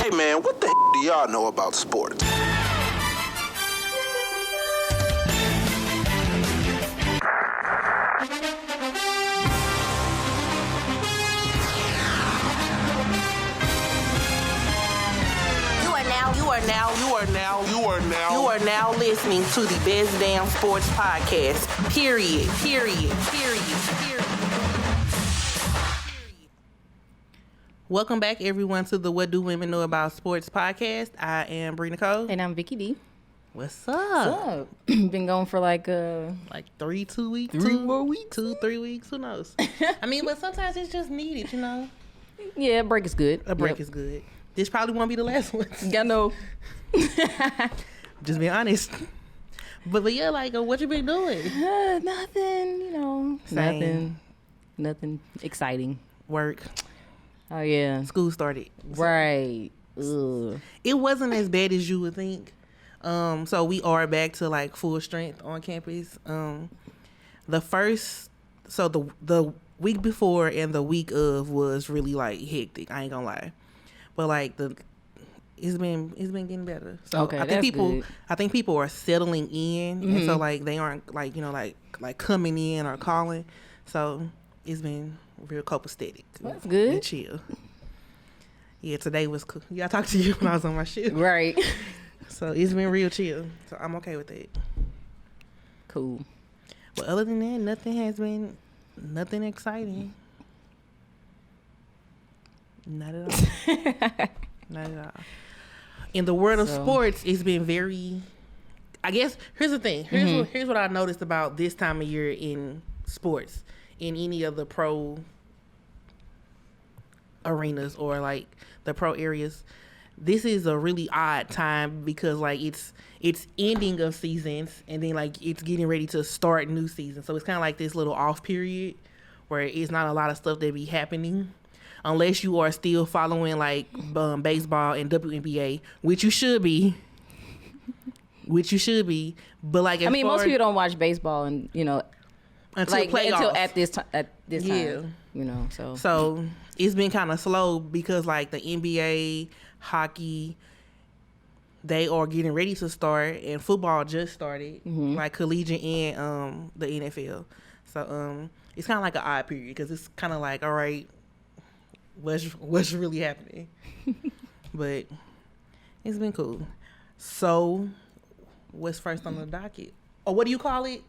Hey man, what the do y'all know about sports? You are now listening to the Best Damn Sports Podcast. Period. Welcome back, everyone, to the What Do Women Know About Sports podcast. I am Bree Nicole. And I'm Vicky D. What's up? Been going for like 2 weeks? 3 more weeks? 3 weeks? Who knows? I mean, but sometimes it's just needed, you know? Yeah, a break is good. A break is good. This probably won't be the last one. Yeah, no. Just be honest. But yeah, like, what you been doing? Nothing, you know. Same. Nothing exciting. Work. Oh, yeah. School started. Right. Ugh. It wasn't as bad as you would think. So we are back to like full strength on campus. The week before and the week of was really like hectic. I ain't gonna lie, but like it's been getting better. So okay, I think people are settling in, and so like they aren't like like coming in or calling. So it's been real copacetic. That's good. And chill. Yeah, today was cool. Yeah, I talked to you when I was on my shift. Right. So it's been real chill. So I'm okay with it. Cool. But other than that, nothing exciting. Not at all. Not at all. In the world of sports, it's been very, I guess, here's the thing. Here's what I noticed about this time of year in sports, in any of the pro arenas or like the pro areas. This is a really odd time because like it's ending of seasons and then like it's getting ready to start new season. So it's kind of like this little off period where it's not a lot of stuff that be happening unless you are still following like baseball and WNBA, which you should be. But like, I mean, most people don't watch baseball and until at this time. You know, so it's been kind of slow because like the NBA, hockey, they are getting ready to start, and football just started, like collegiate and the NFL. So it's kind of like an odd period because it's kind of like, all right, what's really happening? But it's been cool. So what's first on the docket? Or what do you call it?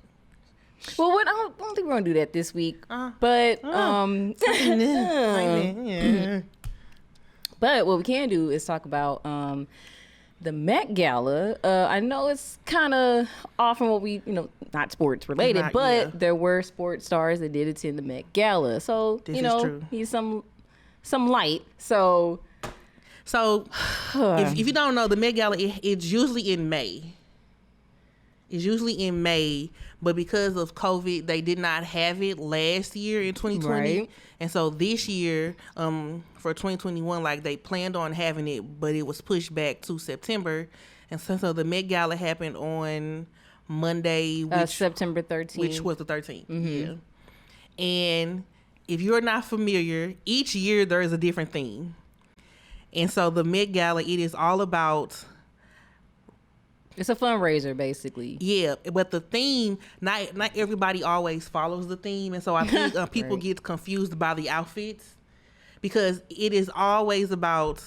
Well, I don't think we're gonna do that this week. But but what we can do is talk about the Met Gala. I know it's kind of off from what we, not sports related, but there were sports stars that did attend the Met Gala. So this is true. He's some light. So if you don't know, the Met Gala, it's usually in May. It's usually in May, but because of COVID, they did not have it last year in 2020. Right. And so this year, for 2021, like they planned on having it, but it was pushed back to September. And so the Met Gala happened on Monday, September 13th. Which was the 13th. Yeah. And if you're not familiar, each year there is a different theme. And so the Met Gala, it is all about... It's a fundraiser, basically. Yeah, but the theme, not everybody always follows the theme, and so I think people get confused by the outfits because it is always about.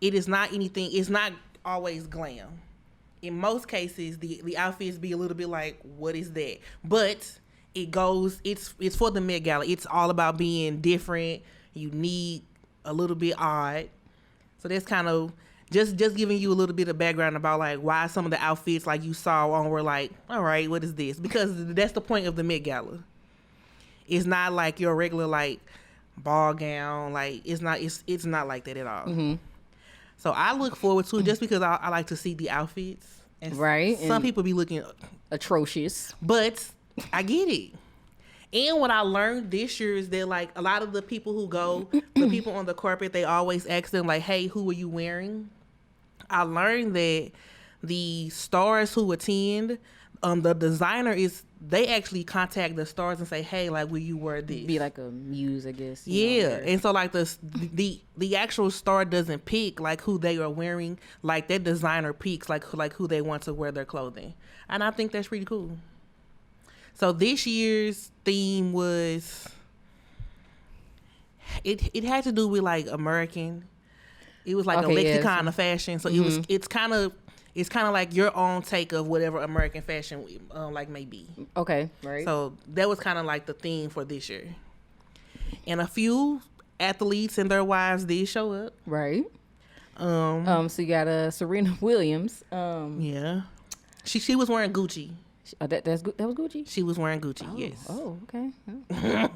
It is not anything. It's not always glam. In most cases, the outfits be a little bit like, what is that? But it goes. It's for the Met Gala. It's all about being different, unique, a little bit odd. So that's kind of. Just giving you a little bit of background about like why some of the outfits like you saw on were like, all right, what is this? Because that's the point of the Met Gala. It's not like your regular like ball gown. Like it's not like that at all. So I look forward to it just because I like to see the outfits. And some people be looking atrocious, but I get it. And what I learned this year is that like a lot of the people who go, the people on the carpet, they always ask them like, hey, who are you wearing? I learned that the stars who attend, the designer they actually contact the stars and say, hey, like, will you wear this? Be like a muse, I guess. Yeah, and so like the actual star doesn't pick like who they are wearing. Like that designer picks like who they want to wear their clothing, and I think that's pretty cool. So this year's theme was it had to do with like American. It was like a lexicon of fashion. So it's kind of like your own take of whatever American fashion like may be. Okay, right. So that was kind of like the theme for this year. And a few athletes and their wives did show up. Right. So you got Serena Williams. Yeah. She was wearing Gucci. That was Gucci? She was wearing Gucci, yes. Oh, okay. Okay.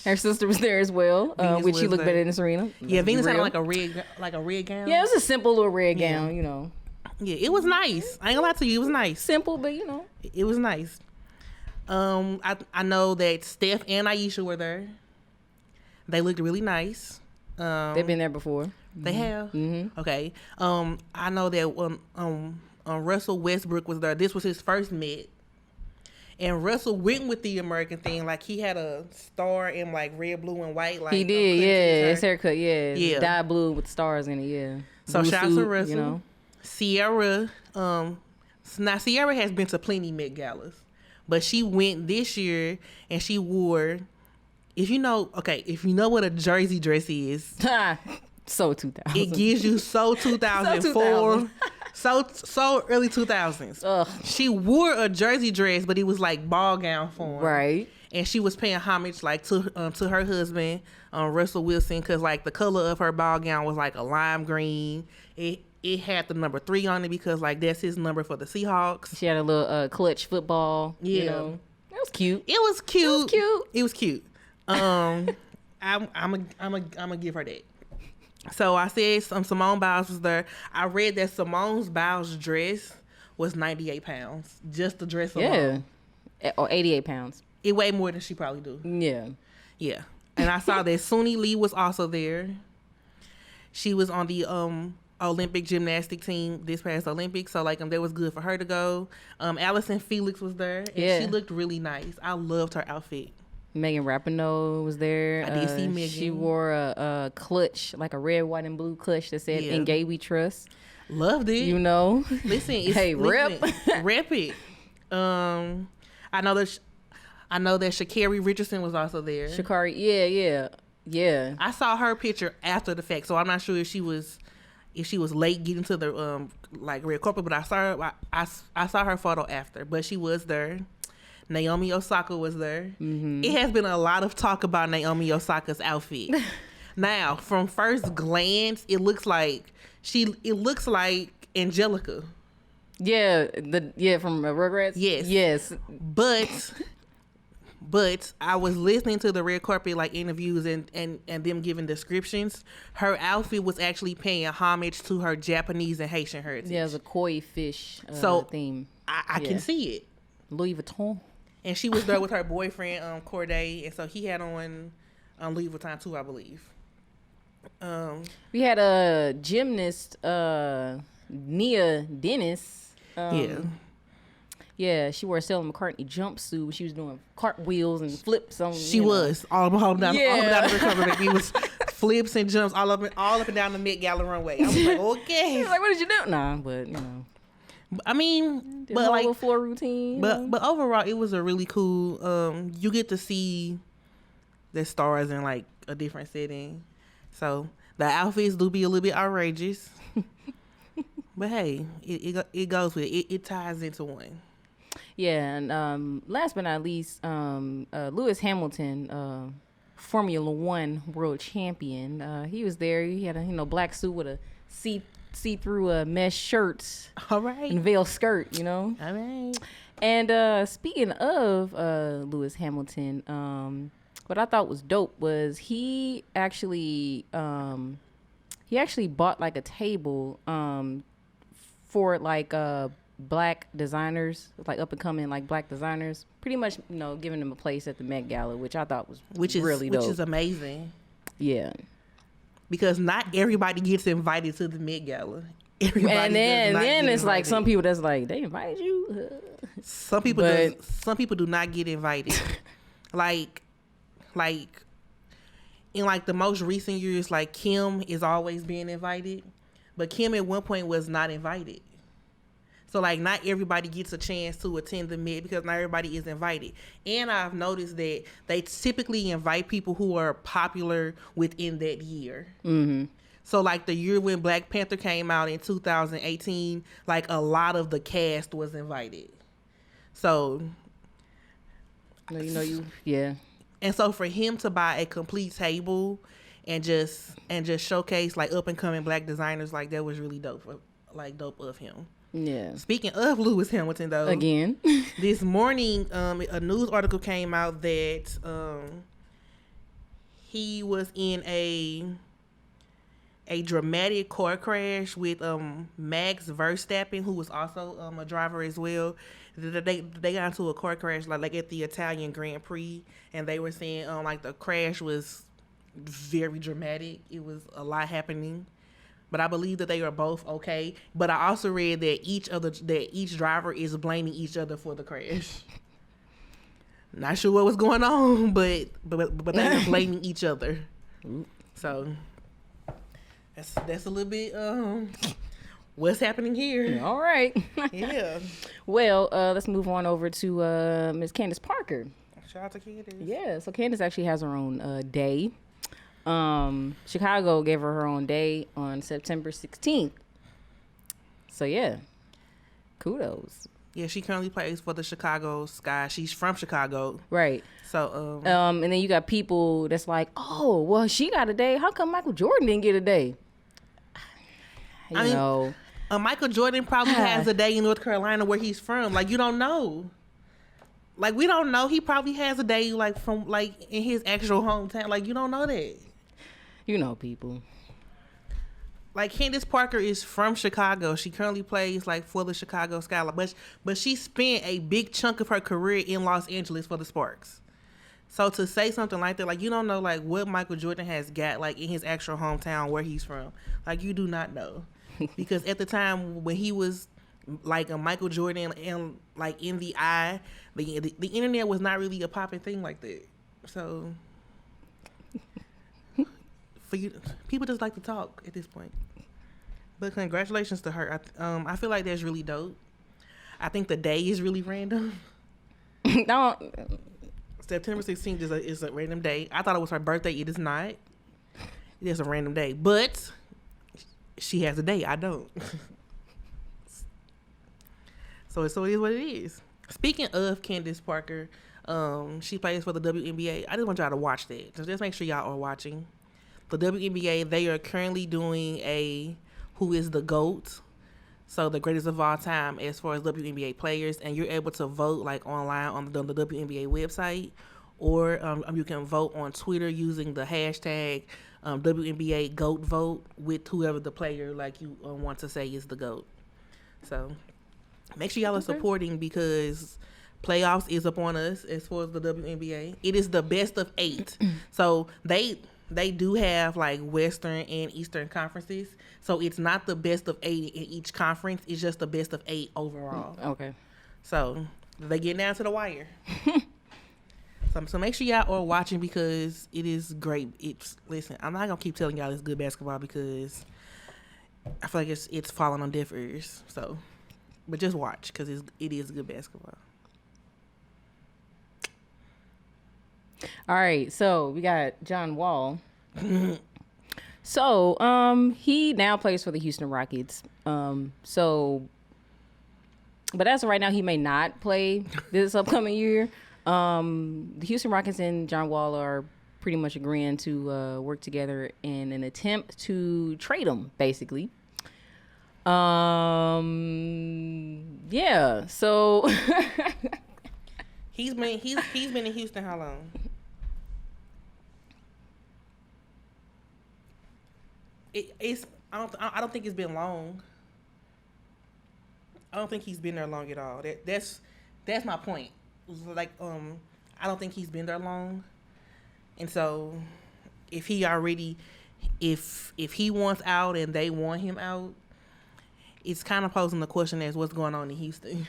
Her sister was there as well, which she looked better than Serena. Yeah, Venus had like a red gown. Yeah, it was a simple little red gown, you know. Yeah, it was nice. I ain't gonna lie to you, it was nice. Simple, but you know. It was nice. I know that Steph and Aisha were there. They looked really nice. They've been there before. They have? Mm-hmm. Okay. I know that Russell Westbrook was there. This was his first Met. And Russell went with the American thing. Like, he had a star in, like, red, blue, and white. Like, he did, yeah. His haircut, yeah. Dyed blue with stars in it, yeah. So, blue shout out to Russell. You know. Sierra. Now, Sierra has been to plenty Met Galas. But she went this year, and she wore... If you know what a jersey dress is... So 2000. It gives you so 2004... So early 2000s. Ugh. She wore a jersey dress, but it was like ball gown form. Right. And she was paying homage like to her husband, Russell Wilson, because like the color of her ball gown was like a lime green. It had the number 3 on it because like that's his number for the Seahawks. She had a little clutch football. Yeah. You know. It was cute. It was cute. I'm gonna give her that. So I said Simone Biles was there. I read that Simone Biles' dress was 98 pounds. Just the dress alone. Yeah. Or 88 pounds. It weighed more than she probably do. Yeah. Yeah. And I saw that Suni Lee was also there. She was on the Olympic gymnastic team this past Olympics. So like that was good for her to go. Allison Felix was there. And she looked really nice. I loved her outfit. Megan Rapinoe was there. I did see Megan. She wore a clutch, like a red, white, and blue clutch that said "In Gay We Trust." Loved it. You know. Listen, rep it. I know that Sha'Carri Richardson was also there. Sha'Carri, yeah. I saw her picture after the fact, so I'm not sure if she was late getting to the like red carpet, but I saw her photo after, but she was there. Naomi Osaka was there. Mm-hmm. It has been a lot of talk about Naomi Osaka's outfit. Now, from first glance, it looks like Angelica. Yeah, from Rugrats. Yes. But I was listening to the red carpet like interviews and them giving descriptions. Her outfit was actually paying homage to her Japanese and Haitian heritage. Yeah, it was a koi fish theme. I can see it. Louis Vuitton. And she was there with her boyfriend, Corday, and so he had on Louis Vuitton too, I believe. We had a gymnast, Nia Dennis. Yeah, she wore a Stella McCartney jumpsuit. She was doing cartwheels and flips on. She was all up and down the recovery. It was flips and jumps all up and down the Met Gala runway. I was like, okay. Like, what did you do? Nah, but you know. I mean, but like a floor routine. But overall, it was a really cool. You get to see the stars in like a different setting, so the outfits do be a little bit outrageous. But hey, it goes with it. It ties into one. Yeah, and last but not least, Lewis Hamilton, Formula One world champion. He was there. He had a black suit with a see-through mesh shirts. All right. And veil skirt, you know. All right. And speaking of Lewis Hamilton, what I thought was dope was he actually bought like a table for like black designers, like up and coming like black designers, pretty much giving them a place at the Met Gala, which I thought was really dope. Which is amazing. Yeah. Because not everybody gets invited to the Met Gala. Everybody and then it's like some people that's like, they invited you? Some people do not get invited. like in like the most recent years, like Kim is always being invited, but Kim at one point was not invited. So like not everybody gets a chance to attend the Met because not everybody is invited. And I've noticed that they typically invite people who are popular within that year. Mm-hmm. So like the year when Black Panther came out in 2018, like a lot of the cast was invited. So, yeah. And so for him to buy a complete table and just showcase like up and coming Black designers, like that was really dope of him. Yeah. Speaking of Lewis Hamilton, though, again, this morning, a news article came out that he was in a dramatic car crash with Max Verstappen, who was also a driver as well. They got into a car crash like at the Italian Grand Prix, and they were saying like the crash was very dramatic. It was a lot happening. But I believe that they are both okay. But I also read that each driver is blaming each other for the crash. Not sure what was going on, but they are blaming each other. So that's a little bit what's happening here. All right. Yeah. Well, let's move on over to Miss Candace Parker. Shout out to Candace. Yeah. So Candace actually has her own day. Chicago gave her own day on September 16th. So yeah, kudos. Yeah, she currently plays for the Chicago Sky. She's from Chicago, right? So and then you got people that's like, oh, well, she got a day. How come Michael Jordan didn't get a day? You know, Michael Jordan probably has a day in North Carolina where he's from. Like you don't know. Like we don't know. He probably has a day like from like in his actual hometown. Like you don't know that. You know people. Like Candice Parker is from Chicago. She currently plays like for the Chicago Sky, but she spent a big chunk of her career in Los Angeles for the Sparks. So to say something like that, like you don't know like what Michael Jordan has got like in his actual hometown where he's from. Like you do not know. Because at the time when he was like a Michael Jordan and like in the eye, the internet was not really a popping thing like that. So for you, people just like to talk at this point. But congratulations to her. I feel like that's really dope. I think the day is really random. September 16th is a random day. I thought it was her birthday. It is not. It is a random day. But she has a day. I don't. So it is what it is. Speaking of Candace Parker, she plays for the WNBA. I just want y'all to watch that. So just make sure y'all are watching. The WNBA, they are currently doing a Who is the GOAT? So the greatest of all time as far as WNBA players. And you're able to vote like online on the WNBA website. Or you can vote on Twitter using the hashtag WNBA GOAT vote with whoever the player like you want to say is the GOAT. So make sure y'all are supporting because playoffs is upon us as far as the WNBA. It is the best of 8. So they do have like Western and Eastern conferences. So it's not the best of 8 in each conference. It's just the best of 8 overall. Okay. So they get down to the wire. So make sure y'all are watching because it is great. Listen, I'm not gonna keep telling y'all it's good basketball because I feel like it's falling on deaf ears. So, but just watch because it is good basketball. All right, so we got John Wall. So he now plays for the Houston Rockets. But as of right now, he may not play this upcoming year. The Houston Rockets and John Wall are pretty much agreeing to work together in an attempt to trade him, basically. Yeah. So he's been in Houston how long? I don't think it's been long. I don't think he's been there long at all. That's my point. Like I don't think he's been there long, and so if he wants out and they want him out, it's kind of posing the question as what's going on in Houston.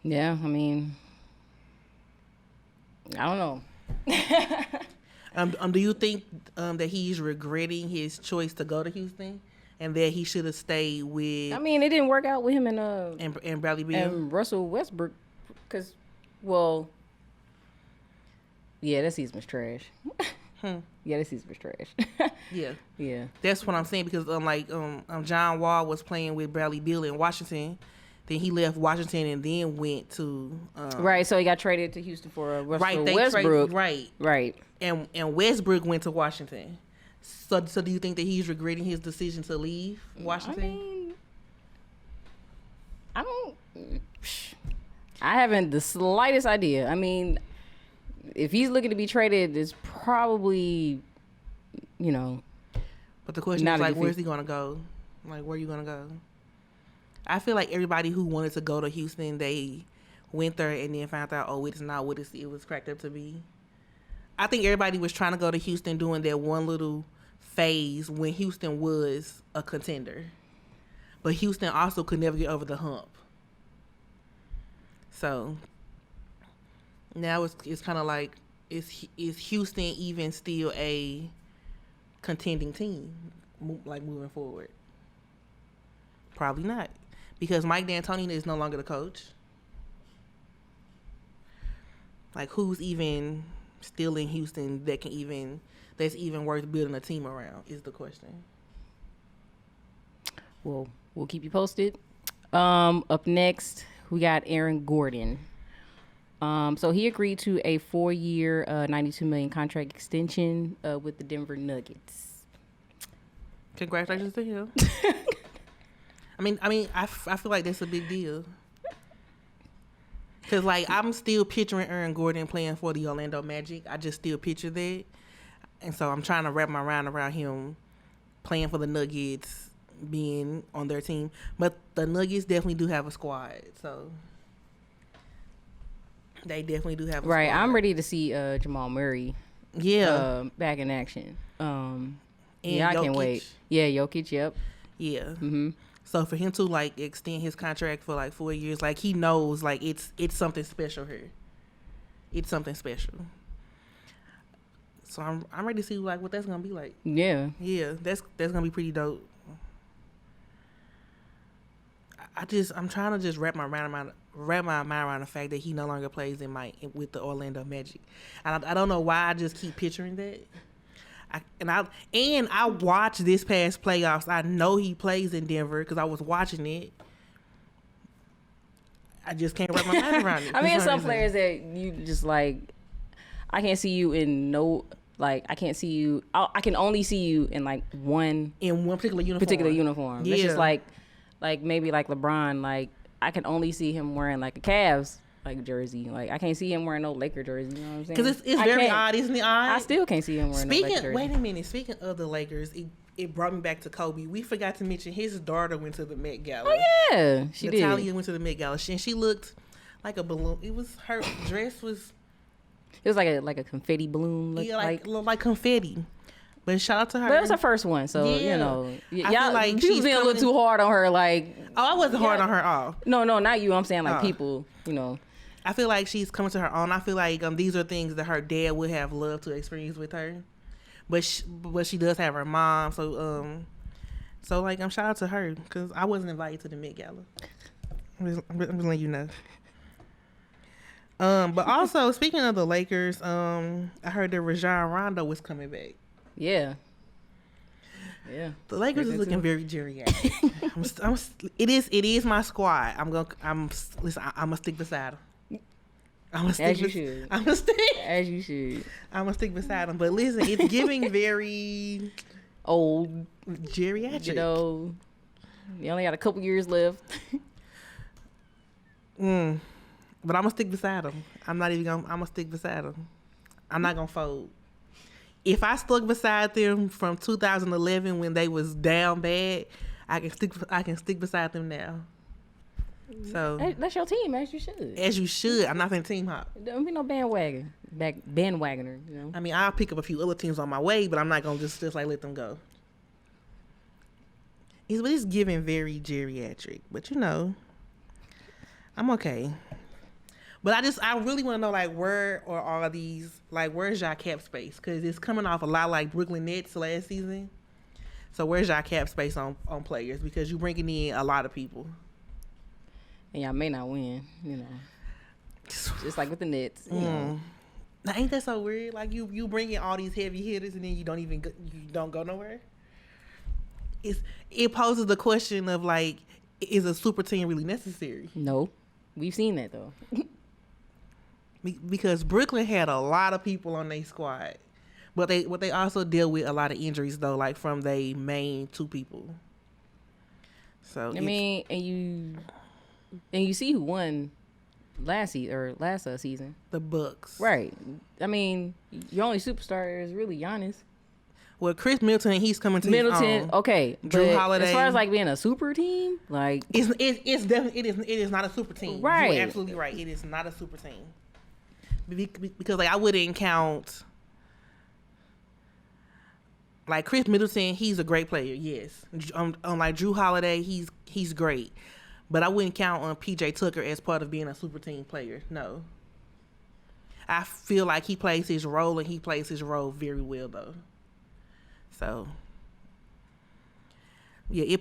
Yeah, I mean, I don't know. Do you think that he's regretting his choice to go to Houston, and that he should have stayed with? I mean, it didn't work out with him and Bradley Beal and Russell Westbrook, because, well, yeah, that season was trash. Yeah, that season was trash. Yeah. That's what I'm saying, because John Wall was playing with Bradley Beal in Washington. Then he left Washington and then went to right. So he got traded to Houston for Russell Westbrook. Right. And Westbrook went to Washington. So do you think that he's regretting his decision to leave Washington? I haven't the slightest idea. I mean, if he's looking to be traded, it's probably, But the question is, where's he gonna go? Like, where are you gonna go? I feel like everybody who wanted to go to Houston, they went there and then found out, oh, it's not what it was cracked up to be. I think everybody was trying to go to Houston during that one little phase when Houston was a contender. But Houston also could never get over the hump. So now it's kind of like, is Houston even still a contending team, like, moving forward? Probably not, because Mike D'Antoni is no longer the coach. Like, who's even still in Houston that's even worth building a team around is the question. Well, we'll keep you posted. Up next, we got Aaron Gordon. So he agreed to a 4-year, $92 million contract extension with the Denver Nuggets. Congratulations to him. I feel like that's a big deal. Because, like, I'm still picturing Aaron Gordon playing for the Orlando Magic. I just still picture that. And so I'm trying to wrap my mind around him playing for the Nuggets, being on their team. But the Nuggets definitely do have a squad. So they definitely do have a right, squad. I'm ready to see Jamal Murray back in action. And I can't wait. Yeah, Jokic, yep. Yeah. Mm-hmm. So for him to, like, extend his contract for, like, 4 years, like, he knows, like, it's something special here. It's something special. So I'm ready to see, like, what that's gonna be like. Yeah. Yeah, that's gonna be pretty dope. I'm trying to just wrap my mind around the fact that he no longer plays with the Orlando Magic, and I don't know why I just keep picturing that. I watched this past playoffs. I know he plays in Denver because I was watching it. I just can't wrap my mind around it. I mean, some players that you just, like, I can't see you in I can't see you. I can only see you in, like, one particular uniform. Yeah. It's just like maybe like LeBron. Like, I can only see him wearing, like, a Cavs, like, jersey. Like, I can't see him wearing no Laker jersey. You know what I'm saying? Because it's very odd, isn't it? Odd? I still can't see him wearing no Laker jersey. Wait a minute. Speaking of the Lakers, it brought me back to Kobe. We forgot to mention his daughter went to the Met Gala. Oh yeah, Natalia went to the Met Gala, and she looked like a balloon. It was her dress was. It was like a confetti balloon. Like confetti. But shout out to her. But it was her first one, so yeah. Y'all like people being a little too hard on her. Like, I wasn't hard on her at all. No, not you. I'm saying, like, people. I feel like she's coming to her own. I feel like these are things that her dad would have loved to experience with her, but she does have her mom. So like, shout out to her because I wasn't invited to the Met Gala. I'm just letting you know. But also, speaking of the Lakers, I heard that Rajon Rondo was coming back. Yeah. The Lakers is looking very geriatric. It is my squad. I'm gonna stick beside them. As you should. I'm gonna stick beside them. But listen, it's giving very old, geriatric. You only got a couple years left. But I'm gonna stick beside them. I'm gonna stick beside them. I'm not gonna fold. If I stuck beside them from 2011 when they was down bad, I can stick beside them now. So that's your team, as you should. As you should. I'm not saying team hop. Don't be no bandwagoner. I mean, I'll pick up a few other teams on my way, but I'm not gonna just like let them go. It's giving very geriatric, but I'm okay. But I really want to know, like, where are all of these, like, where's y'all cap space? Because it's coming off a lot like Brooklyn Nets last season. So where's y'all cap space on players? Because you're bringing in a lot of people. And y'all may not win, you know. Just like with the Nets, you know. Now, ain't that so weird? Like, you bring in all these heavy hitters and then you don't go nowhere? It poses the question of, like, is a super team really necessary? No. We've seen that, though. Because Brooklyn had a lot of people on their squad. But they also deal with a lot of injuries, though, like, from their main two people. So, I mean, and you see who won last season. The Bucks. Right. I mean, your only superstar is really Giannis. Well, Chris Middleton, he's coming to his own. Okay. Drew Holiday. As far as like being a super team, like it's definitely it is not a super team. Right. You're absolutely right. It is not a super team. Because like I wouldn't count like Chris Middleton, he's a great player, yes. Like Drew Holiday, he's great. But I wouldn't count on PJ Tucker as part of being a super team player. No. I feel like he plays his role and he plays his role very well though. So, yeah, it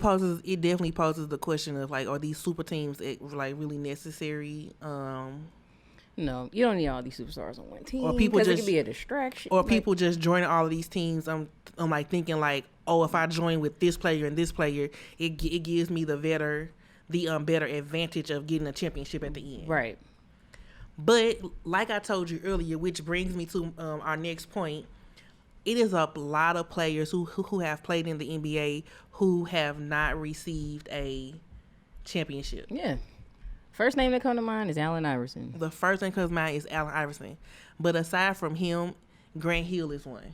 definitely poses the question of like, are these super teams like really necessary? No, you don't need all these superstars on one team. Or people just it could be a distraction. Or people just joining all of these teams. I'm like thinking like, oh, if I join with this player and this player, it gives me the better advantage of getting a championship at the end. Right. But like I told you earlier, which brings me to our next point. It is a lot of players who have played in the NBA who have not received a championship. Yeah. First name that comes to mind is Allen Iverson. The first thing that comes to mind is Allen Iverson. But aside from him, Grant Hill is one.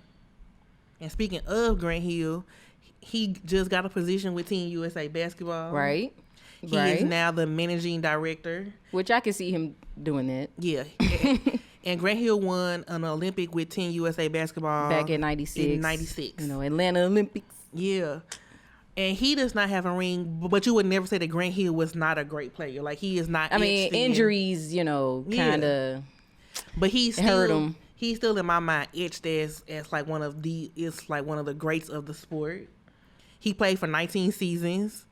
And speaking of Grant Hill, he just got a position with Team USA Basketball. Right. He is now the managing director. Which I can see him doing that. Yeah. And Grant Hill won an Olympic with Team USA Basketball. Back in 96. In 96. You know, Atlanta Olympics. Yeah. And he does not have a ring, but you would never say that Grant Hill was not a great player. Like, he is not. I mean, injuries, you know, kind of. But he's hurt him. He's still in my mind etched as like one of the greats of the sport. He played for 19 seasons.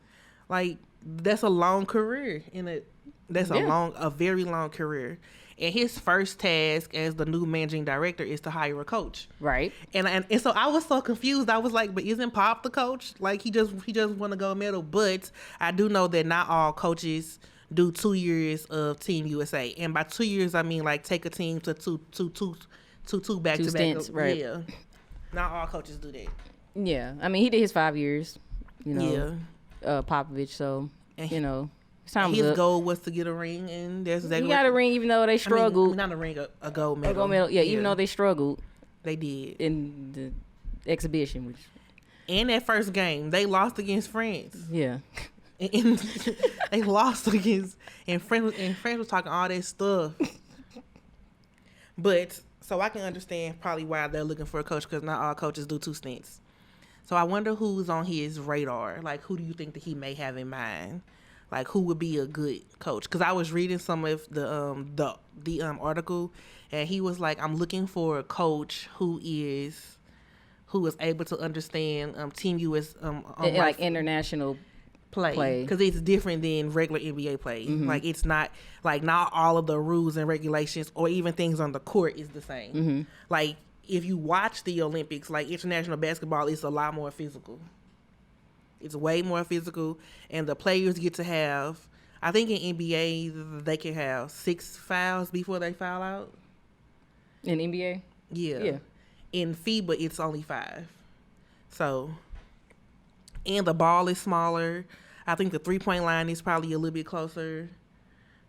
Like, that's a long career a very long career. And his first task as the new managing director is to hire a coach. Right. And so I was so confused. I was like, but isn't Pop the coach? Like, he just won a gold medal. But I do know that not all coaches do 2 years of Team USA. And by 2 years, I mean like take a team to two back-to-back. Stints, right. Yeah. Not all coaches do that. Yeah. I mean, he did his 5 years, you know. Yeah. Popovich, so, you know. His goal was to get a ring, and that's exactly. He got a ring, even though they struggled. I mean, not a ring, a gold medal. A gold medal, yeah. Even though they struggled, they did in the exhibition. Which, and that first game, they lost against France. Yeah, and they lost against, and France was talking all that stuff. But so I can understand probably why they're looking for a coach, because not all coaches do 2 stints. So I wonder who's on his radar. Like, who do you think that he may have in mind? Like, who would be a good coach? Because I was reading some of the article, and he was like, I'm looking for a coach who is able to understand Team US like international play. Because it's different than regular NBA play. Mm-hmm. Like, it's not like not all of the rules and regulations or even things on the court is the same. Mm-hmm. Like, if you watch the Olympics, like international basketball, it's a lot more physical. It's way more physical, and the players get to have, I think in NBA, they can have 6 fouls before they foul out. In NBA? Yeah. In FIBA, it's only 5. So, and the ball is smaller. I think the 3-point line is probably a little bit closer.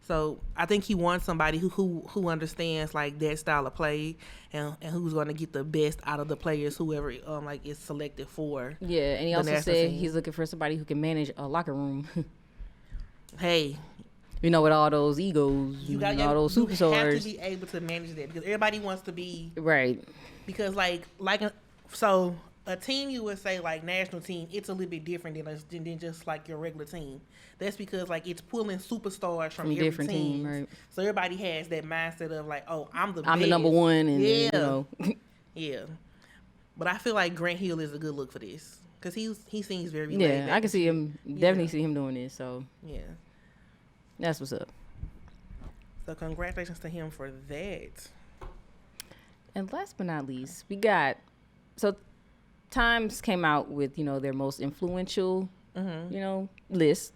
So I think he wants somebody who understands like that style of play and who's going to get the best out of the players, whoever like is selected for. Yeah, and he also said he's looking for somebody who can manage a locker room. Hey, you know, with all those egos, and all those superstars, you have to be able to manage that because everybody wants to be right. Because like so a team you would say like national team, it's a little bit different than just like your regular team. That's because like it's pulling superstars from every different team, right? So everybody has that mindset of like, oh, I'm the number one, and yeah, you know. yeah. But I feel like Grant Hill is a good look for this because he seems very yeah. I can see him definitely see him doing this. So yeah, that's what's up. So congratulations to him for that. And last but not least, we got Times came out with, their most influential, list.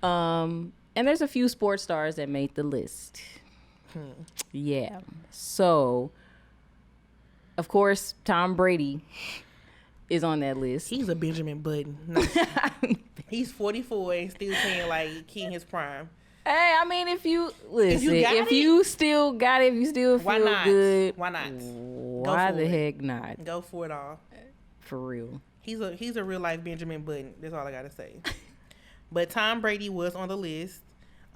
And there's a few sports stars that made the list. Yeah. So, of course, Tom Brady is on that list. He's a Benjamin Button. No. He's 44 and still playing like he in his prime. Hey, I mean, if you still got it, if you still feel good, why not? Why the heck not? Go for it all. For real. He's a real life Benjamin Button. That's all I gotta say. But Tom Brady was on the list,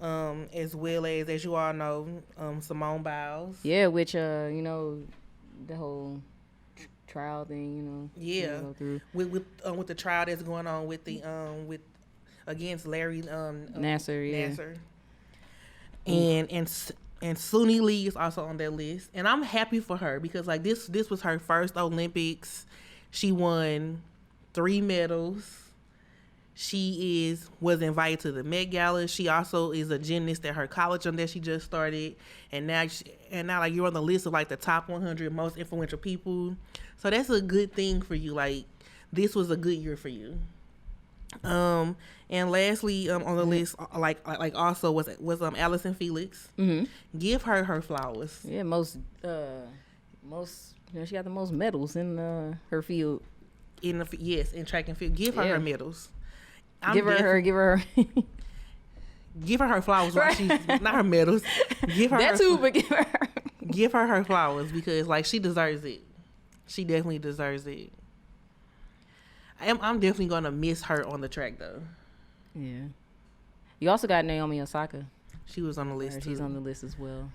as well as you all know, Simone Biles. Yeah, which the whole trial thing, Yeah, go through. with the trial that's going on with the against Larry Nassar. Yeah. Nassar. And Suni Lee is also on that list, and I'm happy for her because like this was her first Olympics. She won 3 medals. She was invited to the Met Gala. She also is a gymnast at her college that she just started, and now like you're on the list of like the top 100 most influential people. So that's a good thing for you. Like this was a good year for you. And lastly, on the list, like also was Allison Felix. Mm-hmm. Give her flowers. Yeah, most she got the most medals in her field. In track and field. Give her medals. Give her her give her flowers. While she's not her medals. Give her that too, but give her flowers because like she deserves it. She definitely deserves it. I'm definitely gonna miss her on the track though. Yeah. You also got Naomi Osaka. She was on the list too. She's on the list as well.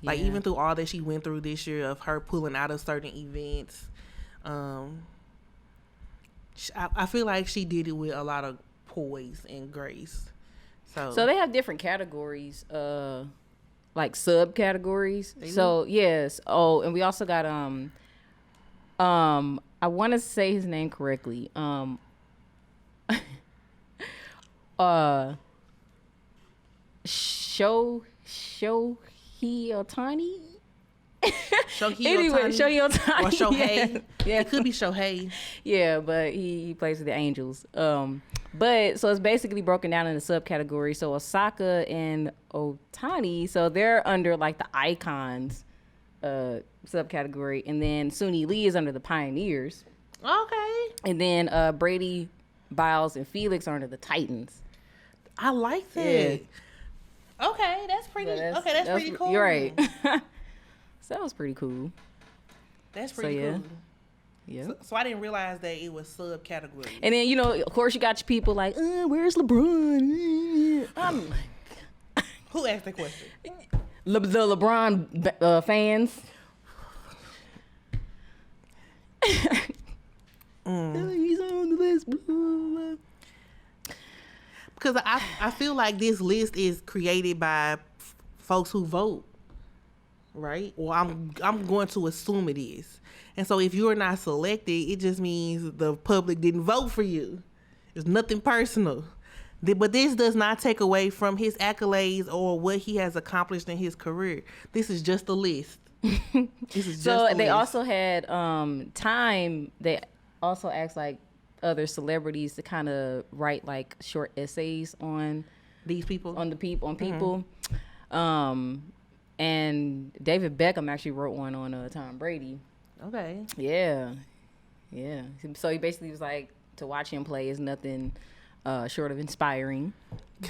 Like even through all that she went through this year of her pulling out of certain events, I feel like she did it with a lot of poise and grace. So they have different categories, like subcategories. So yes. Oh, and we also got I want to say his name correctly. Shohei Ohtani. Shohei Ohtani. Or Shohei. Yeah. It could be Shohei. Yeah, but he plays for the Angels. But so it's basically broken down into subcategories. So Osaka and Ohtani, so they're under like the icons subcategory, and then Suni Lee is under the pioneers. Okay. And then Brady, Biles, and Felix are under the Titans. I like that. Yeah. Okay, that's pretty. That's pretty cool. You're right. So that was pretty cool. That's pretty cool. Yeah. So I didn't realize that it was subcategory. And then of course, you got your people like, where's LeBron? Who asked that question? The LeBron fans. He's on the list. Because I feel like this list is created by folks who vote, right? Or I'm going to assume it is. And so if you're not selected, it just means the public didn't vote for you. It's nothing personal. But this does not take away from his accolades or what he has accomplished in his career. This is just a list. So they also had Time. They also asked like other celebrities to kind of write like short essays on these people, on people. And David Beckham actually wrote one on Tom Brady. Okay. Yeah. So he basically was like, to watch him play is nothing short of inspiring.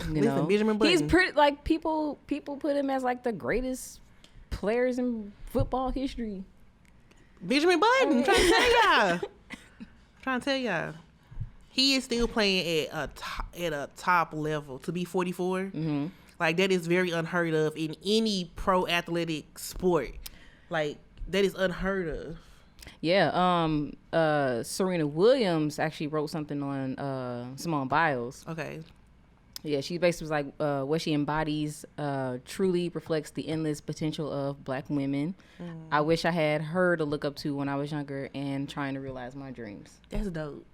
Listen, Benjamin Button. He's pretty like people put him as like the greatest players in football history. Benjamin Button, trying to tell y'all. He is still playing at a top level. To be 44, mm-hmm. Like that is very unheard of in any pro athletic sport. Like that is unheard of. Yeah. Serena Williams actually wrote something on Simone Biles. Okay. Yeah, she basically was like, what she embodies truly reflects the endless potential of Black women. I wish I had her to look up to when I was younger and trying to realize my dreams. That's dope.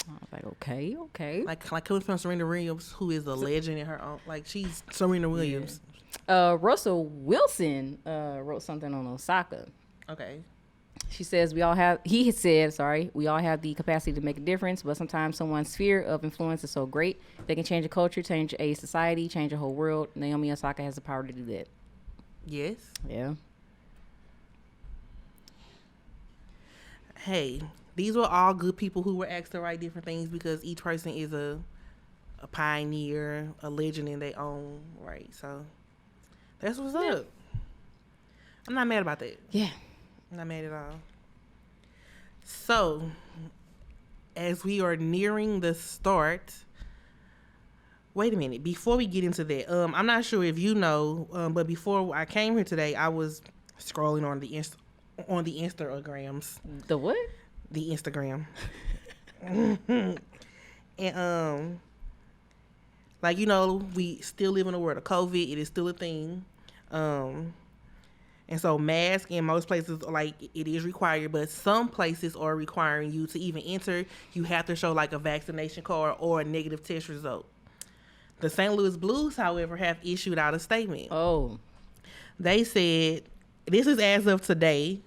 I was like, okay. Like coming from Serena Williams, who is a legend in her own. Like, she's Serena Williams. Yeah. Russell Wilson wrote something on Osaka. Okay. He said, we all have the capacity to make a difference, but sometimes someone's sphere of influence is so great, they can change a culture, change a society, change a whole world. Naomi Osaka has the power to do that. Yes. Yeah. Hey, these were all good people who were asked to write different things because each person is a pioneer, a legend in their own right. So that's what's up. I'm not mad about that. Yeah. Not mad at all. So, as we are nearing the start, wait a minute. Before we get into that, I'm not sure if you know, but before I came here today, I was scrolling on the Instagrams. The what? The Instagram. And like, you know, we still live in a world of COVID. It is still a thing. And so mask in most places, like, it is required, but some places are requiring you to even enter. You have to show like a vaccination card or a negative test result. The St. Louis Blues, however, have issued out a statement. Oh. They said, this is as of today.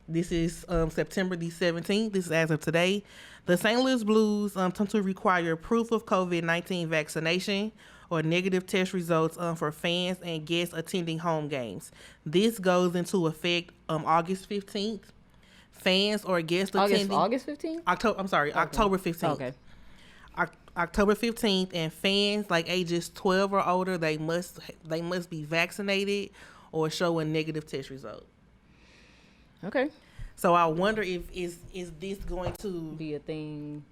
This is September the 17th. This is as of today. The St. Louis Blues tend to require proof of COVID-19 vaccination or negative test results for fans and guests attending home games. This goes into effect August 15th. Fans or guests attending... August 15th? October 15th. Okay. October 15th, and fans like ages 12 or older, they must be vaccinated or show a negative test result. Okay. So I wonder if is this going to be a thing?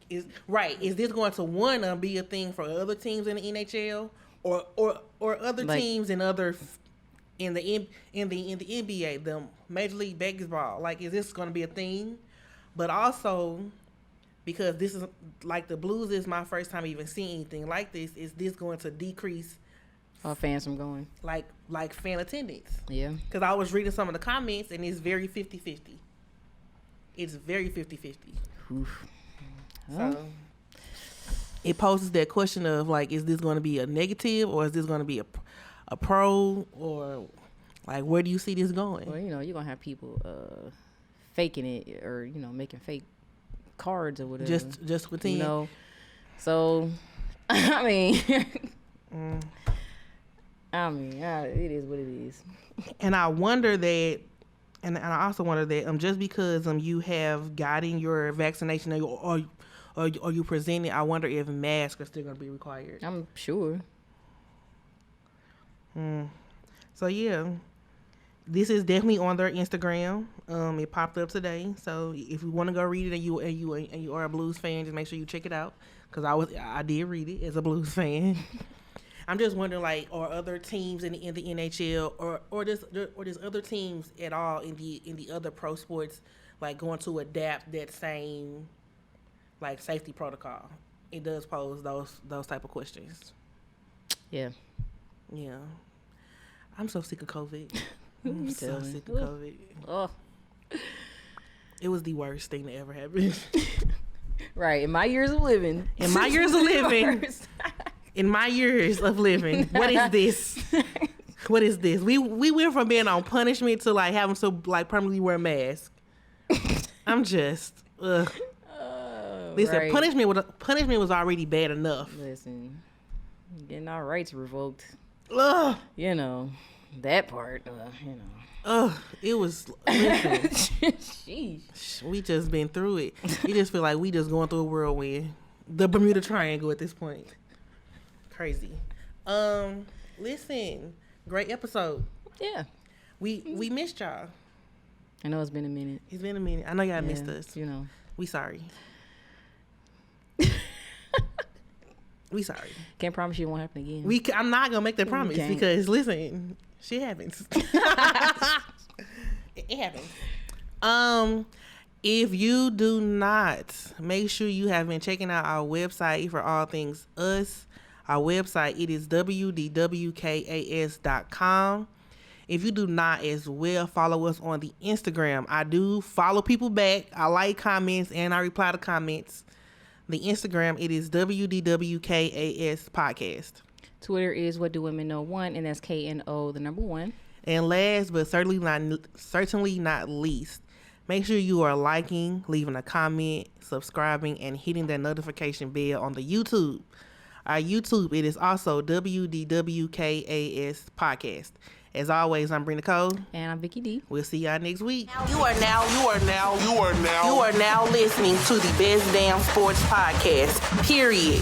Is this going to be a thing for other teams in the NHL or other teams in other in the NBA, the Major League Baseball? Like, is this going to be a thing? But also, because this is like the Blues is my first time even seeing anything like this, is this going to decrease fans from going? Like fan attendance. Yeah. Because I was reading some of the comments, and it's very 50-50. It's very 50-50. Oof. So it poses that question of, like, is this going to be a negative or is this going to be a pro, or like, where do you see this going? Well, you know, you're going to have people faking it, or, you know, making fake cards or whatever. Just within. You know, so, I mean, it is what it is. And I wonder that, and I also wonder that just because you have gotten your vaccination or you presented, I wonder if masks are still going to be required. I'm sure. So yeah, this is definitely on their Instagram. It popped up today. So if you want to go read it and you are a Blues fan, just make sure you check it out, because I did read it as a Blues fan. I'm just wondering, like, are other teams in the NHL or just other teams at all in the other pro sports, like, going to adapt that same, like, safety protocol? It does pose those type of questions. Yeah. Yeah. I'm so sick of COVID. I'm so sick of COVID. Oh. It was the worst thing that ever happened. Right. In my years of living. In my years of living. What is this? What is this? We went from being on punishment to, like, having to, like, permanently wear a mask. I'm just, ugh. Listen, right. punishment was already bad enough. Listen, getting our rights revoked. Ugh. You know, that part, you know. Ugh, it was, listen. Sheesh. We just been through it. You just feel like we just going through a whirlwind. The Bermuda Triangle at this point. Crazy. Listen, great episode. Yeah. We missed y'all. I know it's been a minute. It's been a minute. I know y'all missed us. You know. We sorry. We sorry. Can't promise you it won't happen again. I'm not gonna make that promise because, listen, shit happens. It happens. If you do not, make sure you have been checking out our website for all things us. Our website, it is wdwkas.com. If you do not as well, follow us on the Instagram. I do follow people back. I like comments and I reply to comments. The Instagram, it is WDWKAS podcast. Twitter is What Do Women Know 1, and that's KNO, the number 1. And last but certainly not least, make sure you are liking, leaving a comment, subscribing, and hitting that notification bell on the YouTube. Our YouTube, it is also WDWKAS podcast. As always, I'm Brenda Cole. And I'm Vicky D. We'll see y'all next week. You are now listening to the Best Damn Sports Podcast. Period.